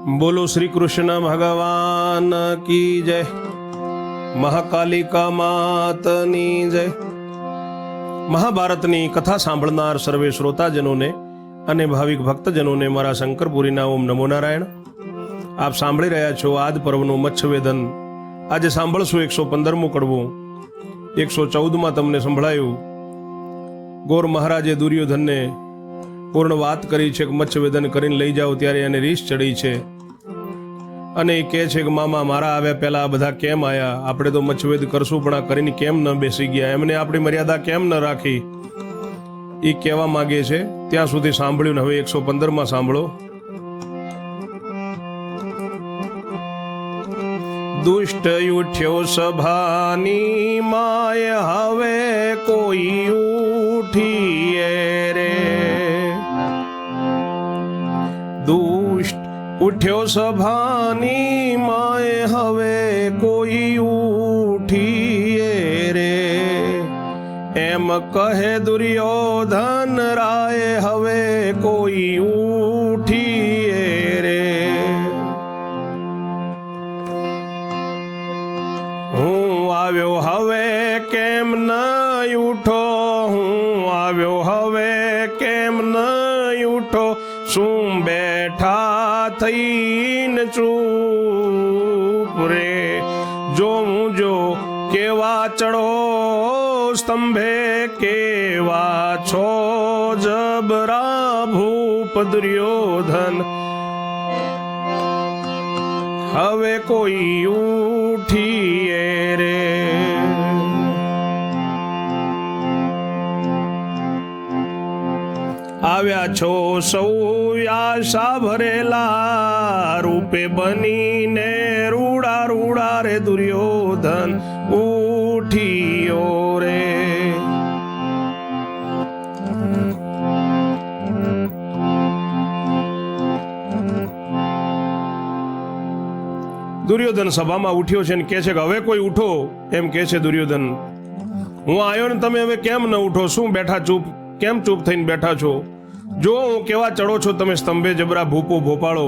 બોલો શ્રી કૃષ્ણ ભગવાન કી જય, મહાકાલિકા માતની જય. મહાભારતની કથા સાંભળનાર સર્વે શ્રોતાજનોને અને ભાવિક ભક્તજનોને મારા શંકરપુરીના ઓમ નમો નારાયણ. આપ સાંભળી રહ્યા છો આદ પર્વનું મચ્છવેદન. આજે સાંભળશું 115મું કડવું. 114માં તમને સંભળાયું. ગોર મહારાજે દુર્યોધનને પૂર્ણ વાત કરી છે કે મચ્છવેદન કરીને લઈ જાઓ, ત્યારે એને રીસ ચડી છે અને એ કહે છે કે મામા મારા આવ્યા પહેલા આ બધા કેમ આવ્યા? આપણે તો મચ્છવેદ કરશું પણ આ કરીને કેમ ન બેસી ગયા? એમને આપણી મર્યાદા કેમ ન રાખી? એ કહેવા માંગે છે. ત્યાં સુધી સાંભળ્યું ને હવે 115માં સાંભળો. દુષ્ટ ઉઠ્યો સભાની માય, હવે કોઈ ઉઠીએ રે. દુષ્ટ ઉઠ્યો સભાની માય, હવે કોઈ ઉઠીએ રે. એમ કહે દુર્યોધન રાય, હવે કોઈ ઉઠીએ રે. હું આવ્યો હવે કેમ ન ઉઠો? હું આવ્યો હવે કેમ ન ઉઠો? શું બેઠા થઈને ચૂપ રે? જોઉં જો કેવા ચડો સ્તંભે, કેવા છો જબરા ભૂપ દુર્યોધન. હવે કોઈ ઉઠીએ રે. આવ્યા છો સૌ આશા ભરેલા, રૂપે બનીને રૂડા રૂડા રે. દુર્યોધન ઉઠ્યો રે. દુર્યોધન સભામાં ઉઠ્યો છે ને કહે છે કે હવે કોઈ ઉઠો. એમ કહે છે દુર્યોધન, હું આવ્યો ને તમે હવે કેમ ન ઉઠો? શું બેઠા ચૂપ? કેમ ચૂપ થઈને બેઠા છો? જો હું કેવા ચડો છો તમે સ્તંભે જબરા ભૂપો ભોપાળો.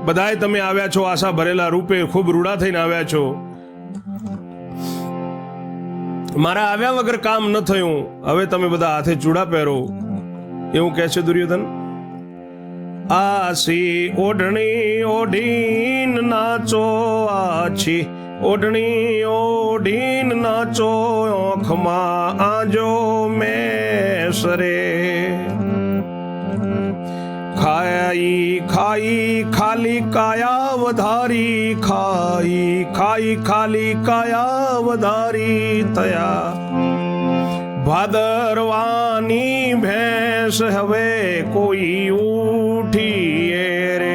બધાય તમે આવ્યા છો આશા ભરેલા રૂપે, ખૂબ રૂડા થઈને આવ્યા છો. મારા આવ્યા વગર કામ ન થયું, હવે તમે બધા હાથે ચૂડા પહેરો. એવું કહે છે દુર્યોધન. આસી ઓઢણી ઓઢીન નાચો, આછી ઓઢણી ઓઢીન નાચો. આંખમાં આજો મેસ રે. ખાઈ ખાઈ ખાલી કાયા વધારી, ખાઈ ખાઈ ખાલી કાયા વધારી થયા. ભાદરવાની ભેંસ, હવે કોઈ ઉઠીએ રે.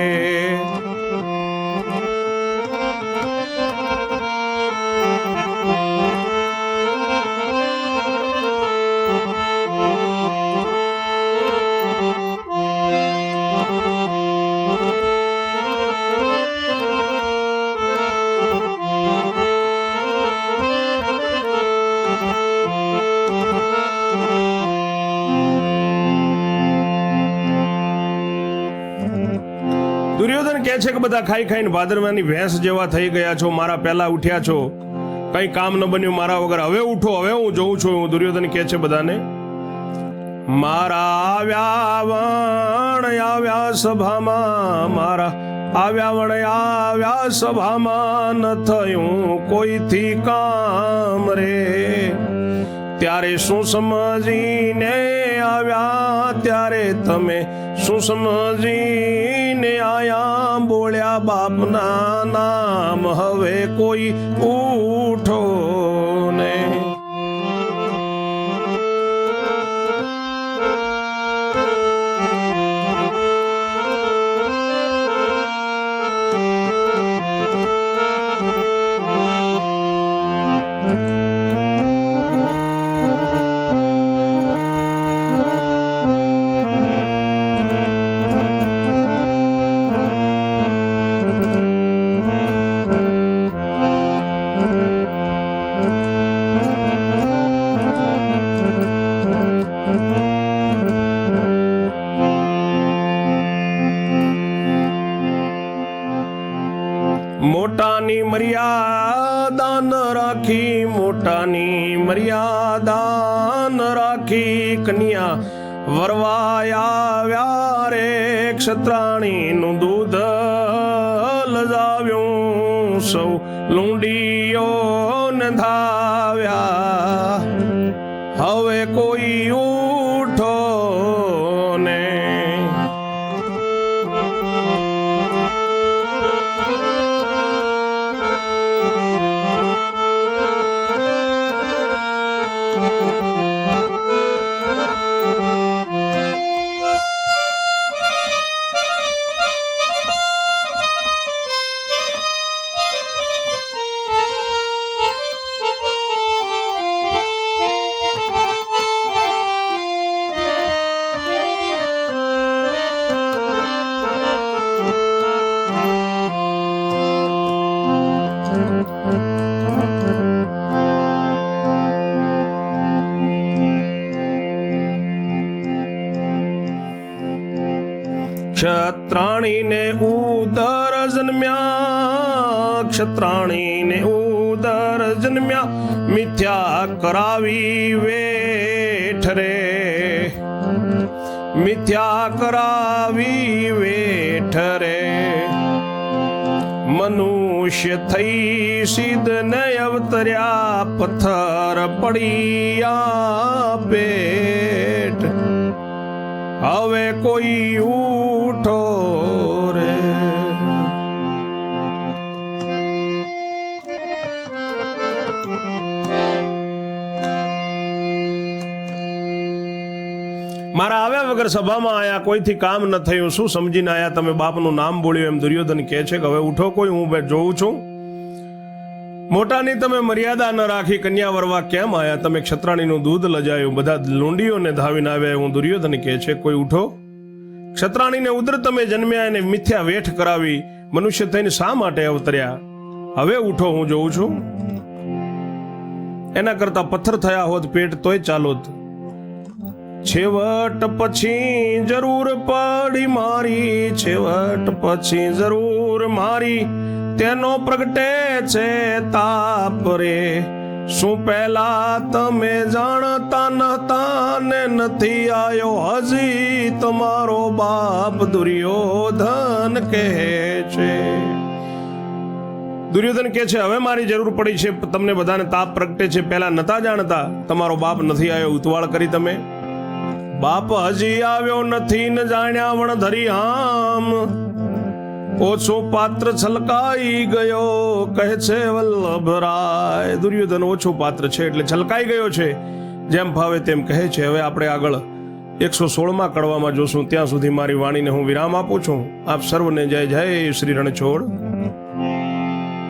દુર્યોધન કહે છે કે બધા ખાઈ ખાઈને ભાદરવાની ભેંસ જેવા થઈ ગયા છો. મારા પહેલા ઉઠ્યા છો, કઈ કામ ન બન્યું મારા વગર. હવે ઉઠો, હવે હું જોઉં છું. દુર્યોધન કહે છે બધાને, મારા આવ્યા વણ આવ્યા સભામાં, મારા આવ્યા વણ આવ્યા સભામાં, ન થયું કોઈથી કામ રે. ત્યારે શું સમજીને આવ્યા? ત્યારે તમે શું સમજીને આયા? બોલ્યા બાપના નામ, હવે કોઈ ઉઠો ને. મોટાની મર્યાદા ન રાખી, મોટાની મર્યાદા ન રાખી, કન્યા વરવાયા આવ્યા રે, ક્ષત્રાણીનું દૂધ લજાવ્યું, સૌ લૂંડીઓ ને ધાવ્યા, હવે કોઈ ઉઠો ને. ક્ષત્રાણીને ઉદર જન્મ્યા, ક્ષત્રાણીને ઉદર જન્મ્યા, મિથ્યા કરાવી વેઠ રે, મિથ્યા કરાવી વેઠ રે, મનુષ્ય થઈ સિદ્ધ ને અવતર્યા, પથ્થર પડિયા પેટ, હવે કોઈ ઉઠો રે. મારા આવ્યા વગર સભામાં આયા, કોઈથી કામ ન થયું, શું સમજીને આયા તમે? બાપનું નામ બોલ્યું એમ દુર્યોધન કહે છે કે હવે ઉઠો કોઈ, હું જોઉં છું. મોટાની તમે મર્યાદા ન રાખી, કન્યા વરવા કેમ આયા? તમે ક્ષત્રાણીનું દૂધ લજાયું, બધા લૂંડીઓને ધાવીને આવ્યા, હું દુર્યોધન કહે છે કોઈ ઉઠો. ક્ષત્રાણીને ઉદર તમે જન્મ્યા, એને મિથ્યા વેઠ કરાવી, મનુષ્ય થઈને શા માટે અવતર્યા? હવે ઉઠો, હું જોઉં છું. એના કરતા પથ્થર થયા હોત પેટ તોય ચાલોત. છેવટ પછી જરૂર પડી મારી, છેવટ પછી જરૂર મારી, તેનો પ્રગટે છે તાપ રે. શું પહેલા તમે જાણતા નતા ને નથી આયો હજી તમારો બાપ દુર્યોધન કહે છે. દુર્યોધન કહે છે હવે મારી જરૂર પડી છે, તમને બધાને તાપ પ્રગટે છે, પહેલા નતા જાણતા, તમારો બાપ નથી આવ્યો, ઉતવાળ કરી તમે. બાપ હજી આવ્યો નથી ને જાણ્યા વણધરી આમ, ઓછો પાત્ર છલકાઈ ગયો કહે છે વલ્લભરાય. દુર્યોધન ઓછો પાત્ર છે એટલે છલકાઈ ગયો છે, જેમ ફાવે તેમ કહે છે. હવે આપણે આગળ 116માં કડવામાં જોશું. ત્યાં સુધી મારી વાણીને હું વિરામ આપું છું. આપ સર્વને જય જય શ્રી રણછોડ.